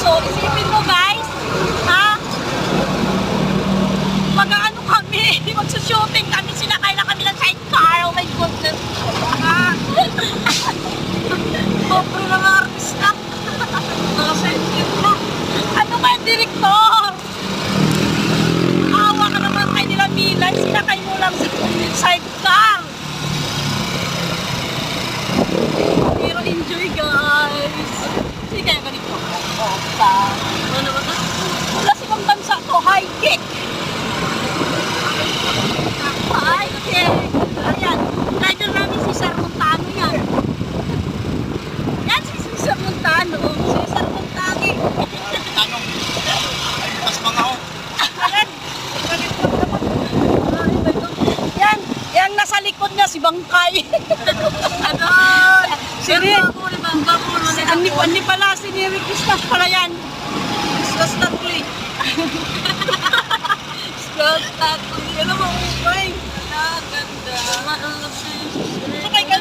So, isipin mo guys, ha? Mag-ano kami, magsushooting kami, sinakay na kami ng sidecar. Oh my goodness. Pobre ng artista. Ano ba yung direktor? Awa ka naman kay nila Milan, sinakay mo lang sa sidecar. Pero enjoy guys. Sige kaya ganito. Ano ba ito? Wala si Bang Bansa to, high kick. High kick. Ayan, rider namin si Sir Montano yan. Yan si Sir Montano. Si Sir Montano. Tanong, ay bukas mga ako. Yan nasa likod niya si Bangkay. Ano? Ani pala si Neri Christmas pala yan. Christmas Tatli. Christmas Tatli.